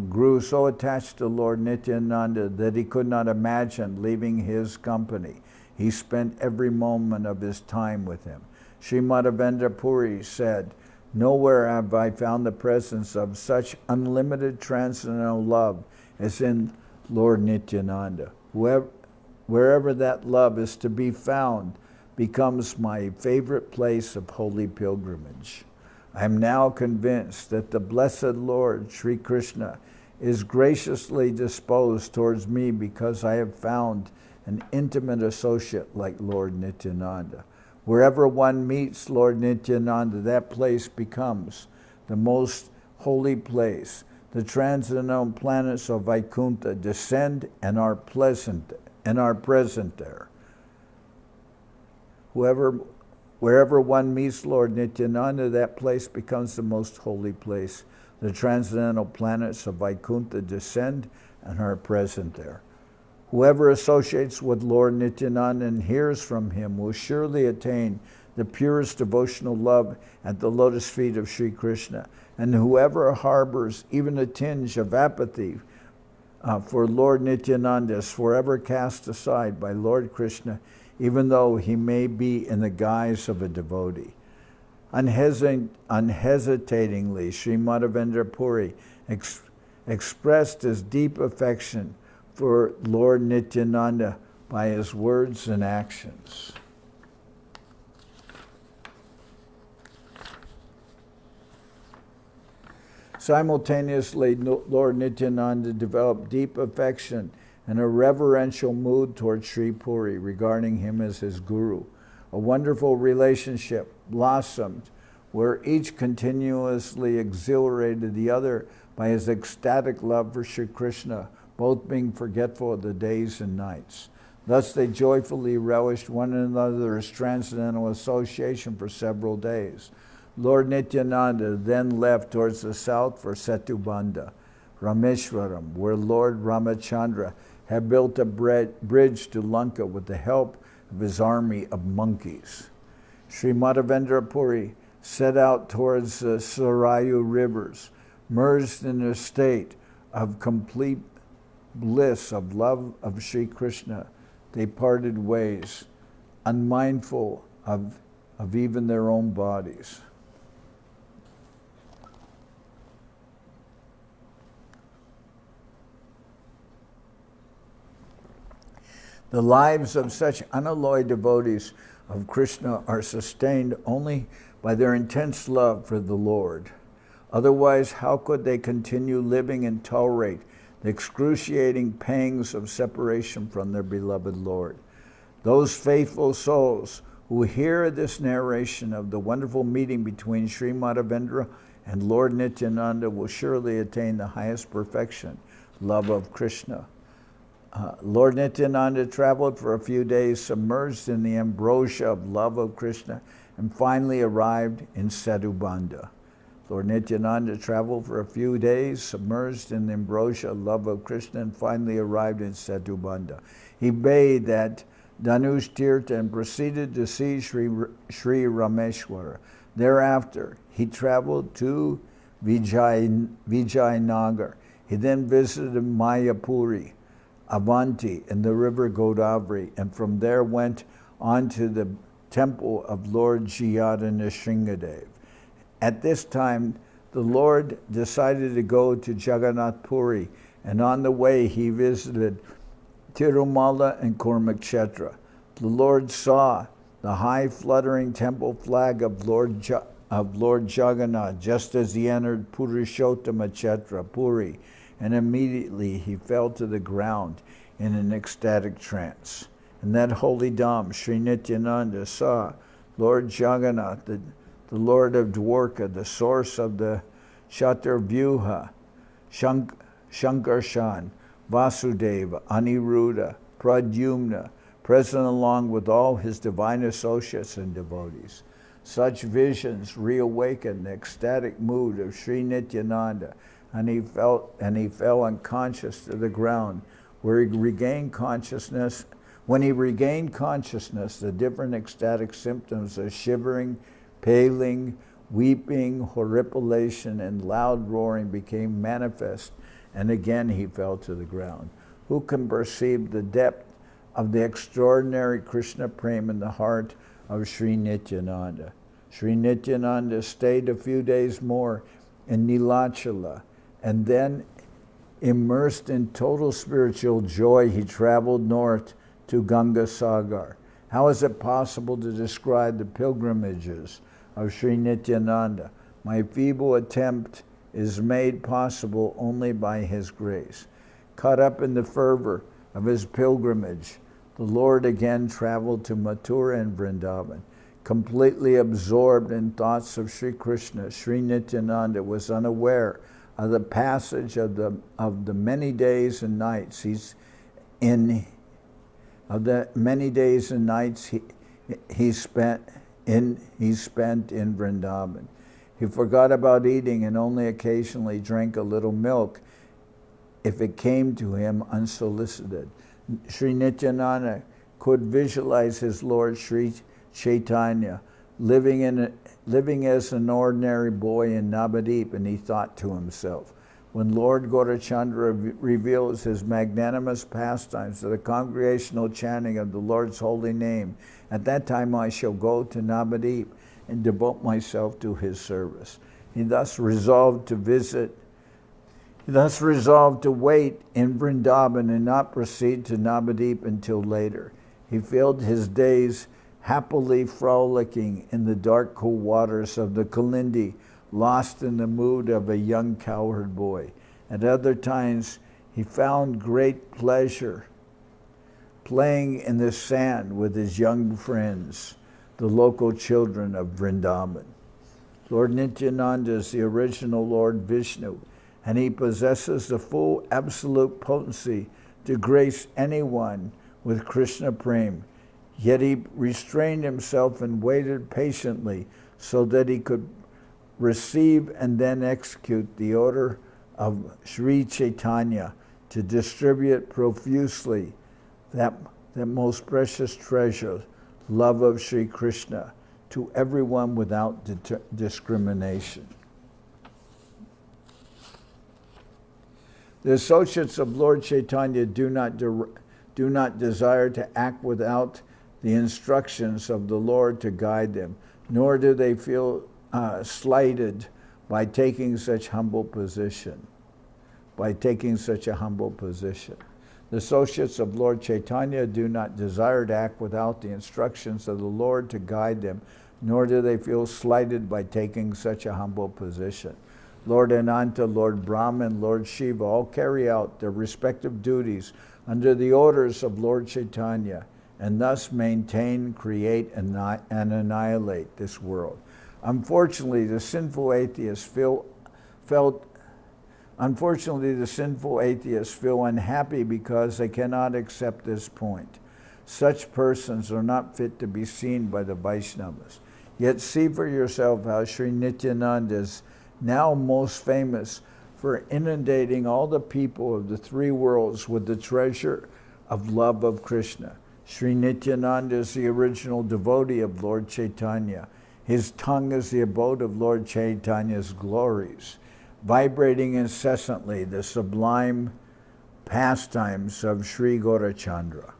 grew so attached to Lord Nityananda that he could not imagine leaving his company. He spent every moment of his time with him. Sri Madhavendra Puri said, "Nowhere have I found the presence of such unlimited transcendental love as in Lord Nityananda. Wherever that love is to be found becomes my favorite place of holy pilgrimage. I am now convinced that the blessed Lord Sri Krishna is graciously disposed towards me because I have found an intimate associate like Lord Nityananda. Wherever one meets Lord Nityananda, that place becomes the most holy place. The transcendental planets of Vaikuntha descend and are present there. Wherever one meets Lord Nityananda, that place becomes the most holy place. The transcendental planets of Vaikuntha descend and are present there. Whoever associates with Lord Nityananda and hears from him will surely attain the purest devotional love at the lotus feet of Sri Krishna. And whoever harbors even a tinge of apathy for Lord Nityananda is forever cast aside by Lord Krishna, even though he may be in the guise of a devotee. Unhesitatingly, Sri Madhavendra Puri expressed his deep affection for Lord Nityananda by his words and actions. Simultaneously, Lord Nityananda developed deep affection and a reverential mood toward Sri Puri, regarding him as his guru. A wonderful relationship blossomed where each continuously exhilarated the other by his ecstatic love for Sri Krishna, both being forgetful of the days and nights. Thus they joyfully relished one another's transcendental association for several days. Lord Nityananda then left towards the south for Setubandha, Rameshwaram, where Lord Ramachandra had built a bridge to Lanka with the help of his army of monkeys. Sri Madhavendra Puri set out towards the Sarayu rivers, merged in a state of complete bliss of love of Sri Krishna. They parted ways, unmindful of even their own bodies. The lives of such unalloyed devotees of Krishna are sustained only by their intense love for the Lord. Otherwise, how could they continue living and tolerate the excruciating pangs of separation from their beloved Lord? Those faithful souls who hear this narration of the wonderful meeting between Sri Madhavendra and Lord Nityananda will surely attain the highest perfection, love of Krishna. Lord Nityananda traveled for a few days, submerged in the ambrosia of love of Krishna, and finally arrived in Setubandha. Lord Nityananda traveled for a few days, submerged in the ambrosia of love of Krishna, and finally arrived in Setubandha. He bathed at Dhanush Tirtha and proceeded to see Sri Rameshwara. Thereafter, he traveled to Vijayanagar. He then visited Mayapuri, Avanti, and the river Godavari, and from there went on to the temple of Lord Jayada Nrsingadev. At this time, the Lord decided to go to Jagannath Puri, and on the way he visited Tirumala and Kurmakshetra. The Lord saw the high fluttering temple flag of Lord Jagannath just as he entered Purushottama Kshetra, Puri, and immediately he fell to the ground in an ecstatic trance. In that holy Dham, Sri Nityananda saw Lord Jagannath, the Lord of Dwarka, the source of the Chaturvyuha, Shankarshan, Vasudeva, Aniruddha, Pradyumna, present along with all his divine associates and devotees. Such visions reawakened the ecstatic mood of Sri Nityananda, and he fell unconscious to the ground, where he regained consciousness. When he regained consciousness, the different ecstatic symptoms of shivering, paling, weeping, horripilation, and loud roaring became manifest, and again he fell to the ground. Who can perceive the depth of the extraordinary Krishna prema in the heart of Sri Nityananda? Sri Nityananda stayed a few days more in Nilachala, and then, immersed in total spiritual joy, he traveled north to Ganga Sagar. How is it possible to describe the pilgrimages of Sri Nityananda? My feeble attempt is made possible only by his grace. Caught up in the fervor of his pilgrimage, the Lord again traveled to Mathura and Vrindaban. Completely absorbed in thoughts of Sri Krishna, Sri Nityananda was unaware of the passage of the many days and nights he spent in Vrindaban. He forgot about eating and only occasionally drank a little milk if it came to him unsolicited. Sri Nityananda could visualize his Lord Sri Chaitanya living as an ordinary boy in Navadip, and he thought to himself, when Lord Gaurachandra reveals his magnanimous pastimes to the congregational chanting of the Lord's holy name, at that time I shall go to Navadip and devote myself to his service. He thus resolved to wait in Vrindaban and not proceed to Navadip until later. He filled his days happily frolicking in the dark cool waters of the Kalindi, lost in the mood of a young cowherd boy. At other times, he found great pleasure playing in the sand with his young friends, the local children of Vrindaban. Lord Nityananda is the original Lord Vishnu, and he possesses the full absolute potency to grace anyone with Krishna Prem. Yet he restrained himself and waited patiently so that he could receive and then execute the order of Sri Chaitanya to distribute profusely that most precious treasure, love of Sri Krishna, to everyone without discrimination. The associates of Lord Chaitanya do not desire to act without the instructions of the Lord to guide them, nor do they feel slighted by taking such humble position. The associates of Lord Chaitanya do not desire to act without the instructions of the Lord to guide them, nor do they feel slighted by taking such a humble position. Lord Ananta, Lord Brahma, and Lord Shiva all carry out their respective duties under the orders of Lord Chaitanya, and thus maintain, create, and annihilate this world. Unfortunately, the sinful atheists felt Unfortunately, the sinful atheists feel unhappy because they cannot accept this point. Such persons are not fit to be seen by the Vaishnavas. Yet see for yourself how Sri Nityananda is now most famous for inundating all the people of the three worlds with the treasure of love of Krishna. Sri Nityananda is the original devotee of Lord Chaitanya. His tongue is the abode of Lord Chaitanya's glories, vibrating incessantly the sublime pastimes of Sri Gaurachandra.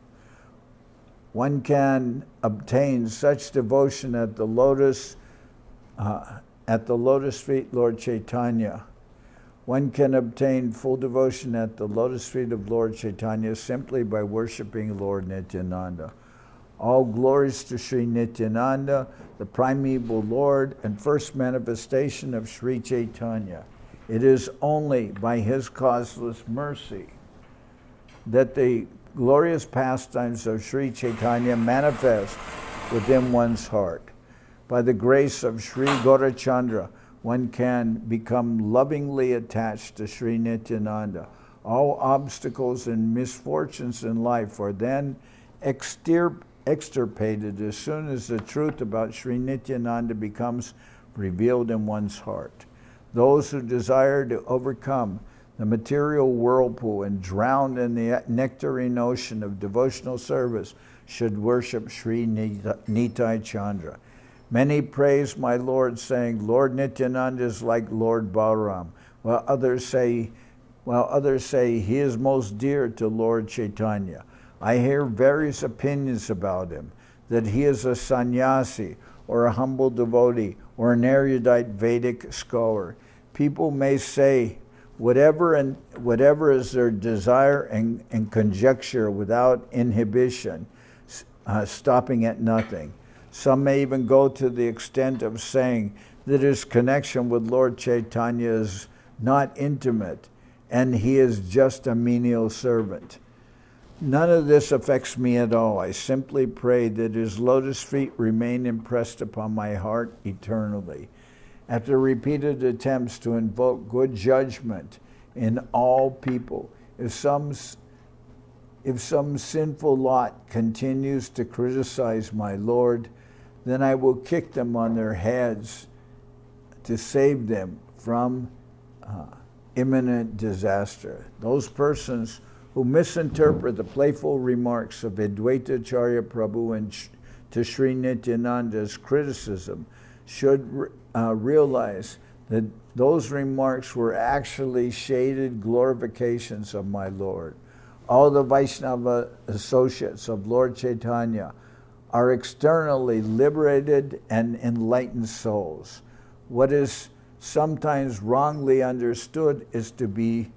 One can obtain such devotion at the lotus feet Lord Chaitanya. One can obtain full devotion at the lotus feet of Lord Chaitanya simply by worshiping Lord Nityananda. All glories to Sri Nityananda, the primeval Lord and first manifestation of Sri Chaitanya. It is only by his causeless mercy that the glorious pastimes of Sri Chaitanya manifest within one's heart. By the grace of Sri Gaurachandra, one can become lovingly attached to Sri Nityananda. All obstacles and misfortunes in life are then extirpated as soon as the truth about Sri Nityananda becomes revealed in one's heart. Those who desire to overcome the material whirlpool and drown in the nectarine ocean of devotional service should worship Sri Nitai Chandra. Many praise my Lord, saying, Lord Nityananda is like Lord Balaram, while others say he is most dear to Lord Chaitanya. I hear various opinions about him, that he is a sannyasi, or a humble devotee, or an erudite Vedic scholar. People may say whatever is their desire and conjecture without inhibition, stopping at nothing. Some may even go to the extent of saying that his connection with Lord Chaitanya is not intimate and he is just a menial servant. None of this affects me at all. I simply pray that his lotus feet remain impressed upon my heart eternally. After repeated attempts to invoke good judgment in all people, if some sinful lot continues to criticize my Lord, then I will kick them on their heads to save them from imminent disaster. Those persons who misinterpret the playful remarks of Advaita Acharya Prabhu and to Sri Nityananda's criticism should realize that those remarks were actually shaded glorifications of my Lord. All the Vaishnava associates of Lord Chaitanya are externally liberated and enlightened souls. What is sometimes wrongly understood to be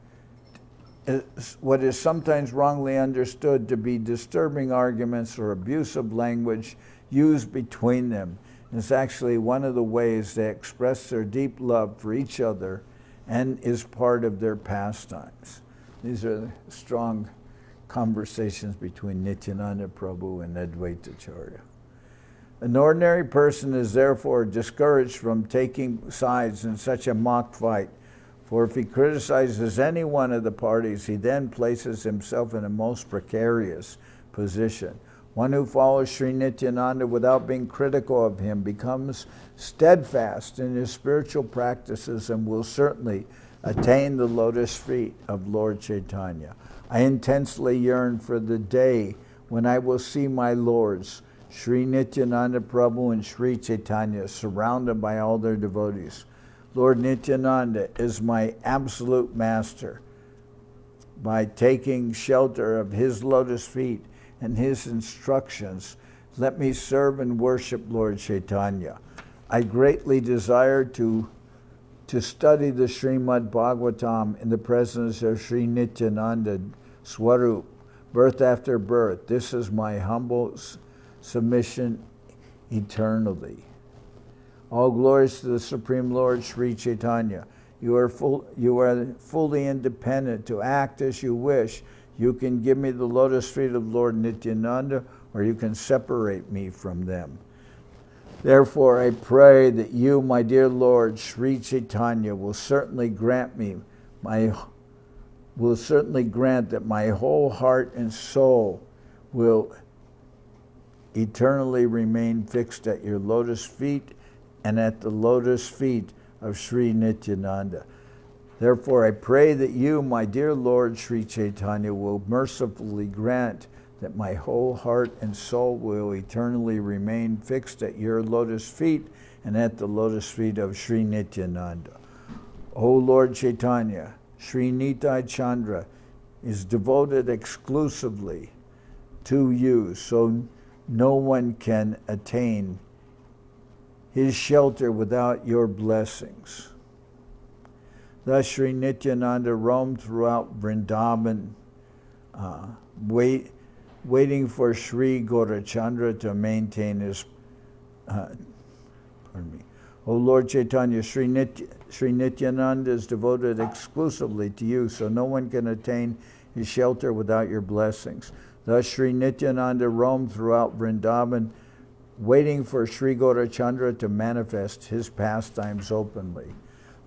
disturbing arguments or abusive language used between them is actually one of the ways they express their deep love for each other and is part of their pastimes. These are strong conversations between Nityananda Prabhu and Advaita Acharya. An ordinary person is therefore discouraged from taking sides in such a mock fight, for if he criticizes any one of the parties, he then places himself in a most precarious position. One who follows Sri Nityananda without being critical of him becomes steadfast in his spiritual practices and will certainly attain the lotus feet of Lord Chaitanya. I intensely yearn for the day when I will see my lords, Sri Nityananda Prabhu and Sri Chaitanya, surrounded by all their devotees. Lord Nityananda is my absolute master. By taking shelter of his lotus feet and his instructions, let me serve and worship Lord Chaitanya. I greatly desire to study the Srimad Bhagavatam in the presence of Sri Nityananda Swarup, birth after birth. This is my humble submission eternally. All glories to the Supreme Lord Sri Chaitanya. You are fully independent to act as you wish. You can give me the lotus feet of Lord Nityananda, or you can separate me from them. Therefore, I pray that you, my dear Lord Sri Chaitanya, will certainly grant me will certainly grant that my whole heart and soul will eternally remain fixed at your lotus feet and at the lotus feet of Sri Nityananda. Therefore, I pray that you, my dear Lord Sri Chaitanya, will mercifully grant that my whole heart and soul will eternally remain fixed at your lotus feet and at the lotus feet of Sri Nityananda. O Lord Chaitanya, Sri Nitai Chandra is devoted exclusively to you, so no one can attain his shelter without your blessings. Thus Sri Nityananda roamed throughout Vrindaban, waiting for Sri Gaurachandra to maintain his, O Lord Chaitanya, Sri Nityananda is devoted exclusively to you, so no one can attain his shelter without your blessings. Thus Sri Nityananda roamed throughout Vrindaban, waiting for Sri Gaurachandra to manifest his pastimes openly.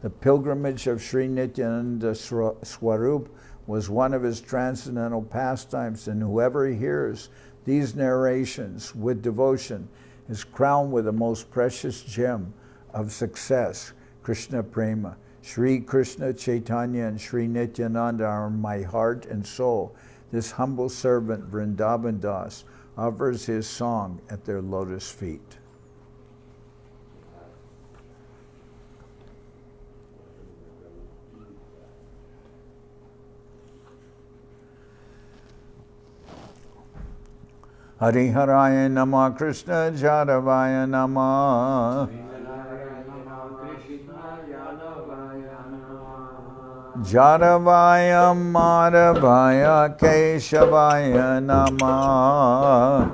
The pilgrimage of Sri Nityananda Swarup was one of his transcendental pastimes, and whoever hears these narrations with devotion is crowned with the most precious gem of success, Krishna Prema. Sri Krishna Chaitanya and Sri Nityananda are my heart and soul. This humble servant, Vrindaban Das, offers his song at their lotus feet. Hariharaya Nama Krishna Jadavaya Nama Jadavaya Madhavaya Keshavaya Nama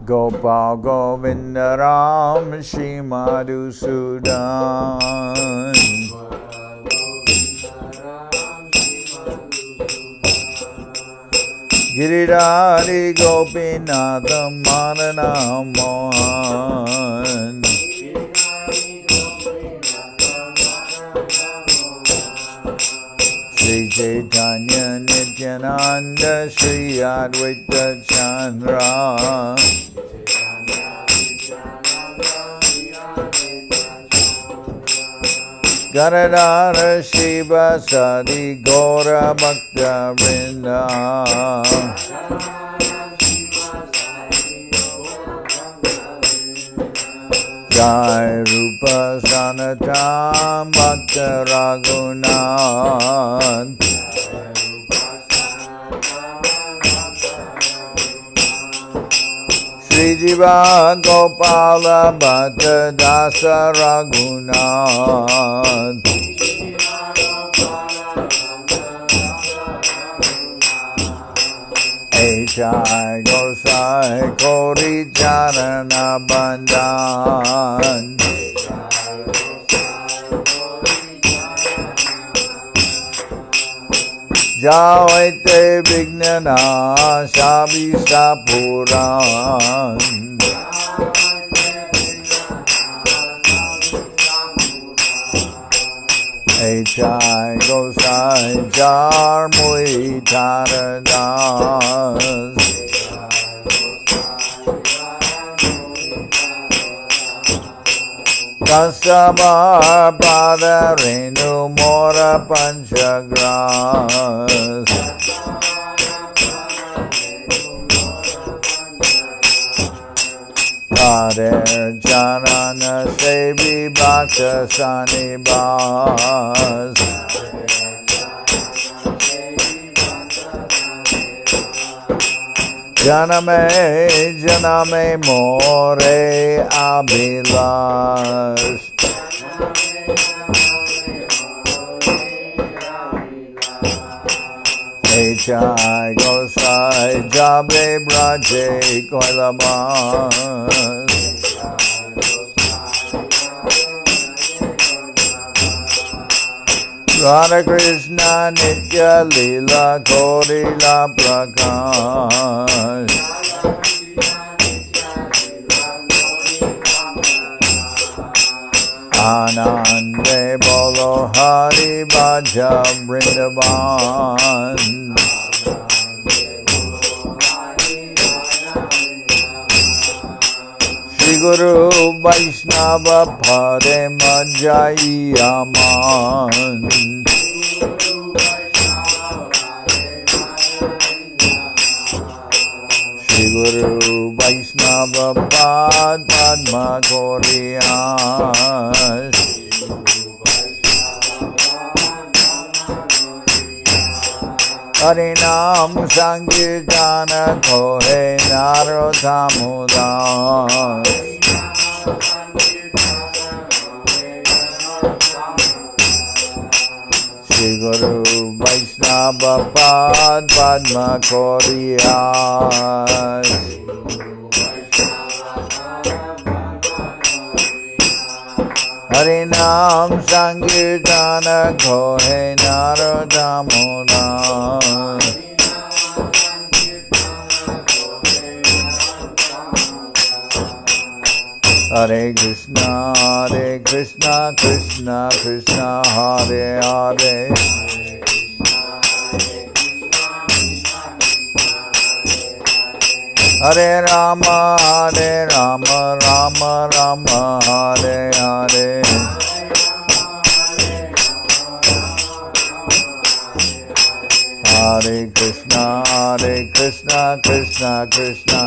Gopal Govinda Ram Shri Madhusudan Giridhari Gopinatha Madana Mohan Sri Chaitanya Nityananda Sri Advaita Chandra Garadhara Shiva Sadi Gaura Bhakta Vrinda Jai Rupa Sanatan Bhakta Raghunath Sri Jiva Gopala Bhatta Dasa Raghunath Echai Gosai Kori Charana Bandhan Jaoite Vignana Shabisa Puran Echai Gosai Jar Mui Taradas Asama Pada Renu Mora Panchagras Pader Charana Sevi Bhakta Sanibas Janame More Abhilash Echai Gosai Jabe Braje Koilabas Radha Krishna Nitya Lila Korila Prakash Anande bolo Hari Bhaja Vrindaban. Shri Guru Vaishnava Pade Majayaman. Shri Guru Vaishnava Pad Padma Gauriyan. Harinam Sankirtana Kohe Narodamudan. Shri Guru Vaishnava Pad Padma Gauriyan. Harinam Sankirtana Kohe Narodamudan. Hare Krishna, Krishna Krishna, Hare Hare. Hare Rama, Rama Rama, Hare Hare. Hare Krishna, Krishna Krishna,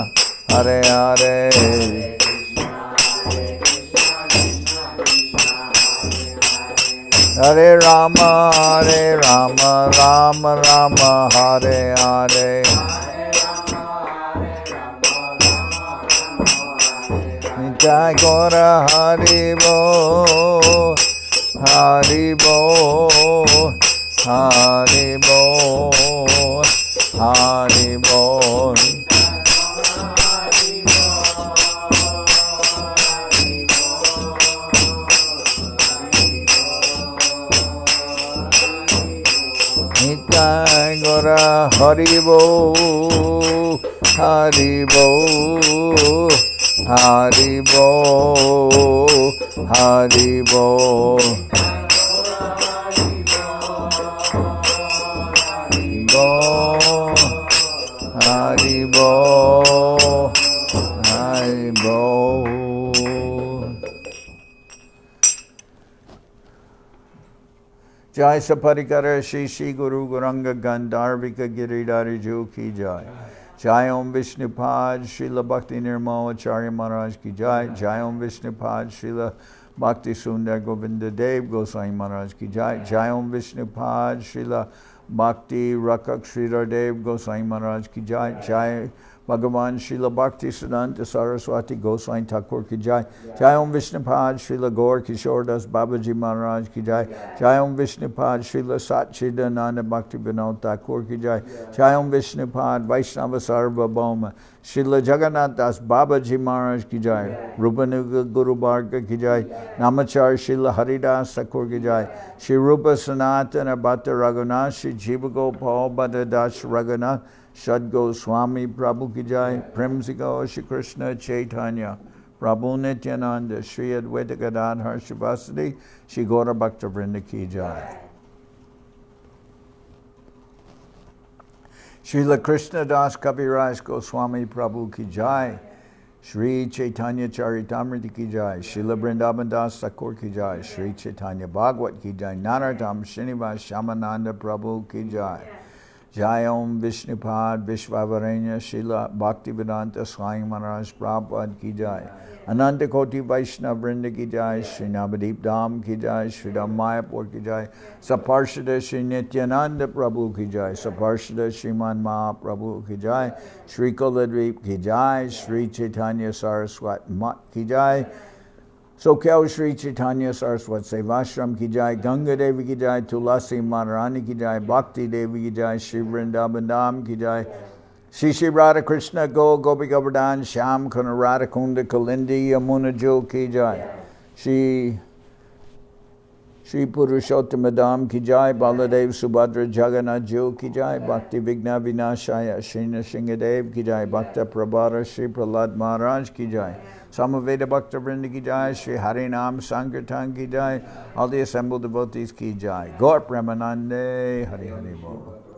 Hare Hare. Hare Rama, Rama Rama, Hare Hare. Nitai Gora Hari Bo, Hari Bo, Hari Bo, Hari Bo. Nitai Gora Hari Bo, Hari Bo, Hari Bo, Hari Bo. Hari Bo, Hari Bo. Jai Saparikara Shri Guru Guranga Gandharvika Giridhari Ju Ki Jai. Jai Om Vishnupad Srila Bhakti Nirmal Acharya Maharaj Ki Jai. Jai Om Vishnupad Srila Bhakti Sundar Govinda Dev Goswami Maharaj Ki Jai. Jai Om Vishnupad Srila Bhakti Rakak Sridhar Dev Goswami Maharaj Ki Jai. Jai Bhagavan Srila Bhakti Siddhanta Saraswati Goswami Thakur Ki Jai. Jai Om Vishnupad Srila Gaur Kishore Das Babaji Maharaj Ki Jai. Jai Om Vishnupad Srila Satchidananda Bhakti Vinod Thakur Ki Jai. Jai Om Vishnupad Vaishnava Sarvabhauma Srila Jagannath Das Babaji Maharaj Ki Jai. Rupanuga Guru Bharga Ki Jai. Namachar Srila Haridas Thakur Ki Jai. Shri Rupa Sanatana Bhatta Raghunath Shri Jiva Gopal Bhatta Das Raghunath Shadgo Swami Prabhu Ki Jai. Premsigo Shri Krishna Chaitanya Prabhu Nityananda Shri Advaita Gadadhar Shivasadi Shri Gaura Bhakta Vrinda Ki Jai. Srila Krishna Das Kaviraj Goswami Prabhu Ki Jai. Shri Chaitanya Charitamrita Ki Jai. Srila Vrindaban Das Thakur Ki Jai. Shri Chaitanya Bhagawat Ki Jai. Narottam Srinivas Shamananda Prabhu Ki Jai. Jai Om Vishnupad Vishwavaranya Srila Bhaktivedanta Swami Maharaj Prabhupada Ki Jai. Ananta Koti Vaishnava Vrinda Ki Jai. Shri Navadip Dham Ki Jai. Shri Dham Mayapur Ki Jai. Saparshada Shri Nityananda Prabhu Ki Jai. Saparshada Shriman Mahaprabhu Ki Jai. Shri Kuladvip Ki Jai. Shri Chaitanya Saraswat Mat Ki Jai. Soquel Shri Chaitanya Saraswat Seva Ashram Ki Jai. Ganga Devi Ki Jai. Tulasi Madharani Ki Jai. Bhakti Devi Ki Jai. Shri Vrindaban Dham Ki Jai. Shri Radha Krishna Go Gopi Govardhan Sham Kuna Radha Kunda Kalindi Yamuna Jo Ki Jai. Shri Shri Purushottam ki jai, Baladev Subhadra Jagannath Jo ki jai, Bhakti Vigna Vinashaya, Shri Nrsingadev ki jai, Bhakta Prabhara Shri Prahlad Maharaj ki jai, Samaveda Bhakta Vrinda ki jai, Shri Harinam Sankirtan ki jai, all the assembled devotees ki jai, Gaur Premanande, Hari Hari Bol.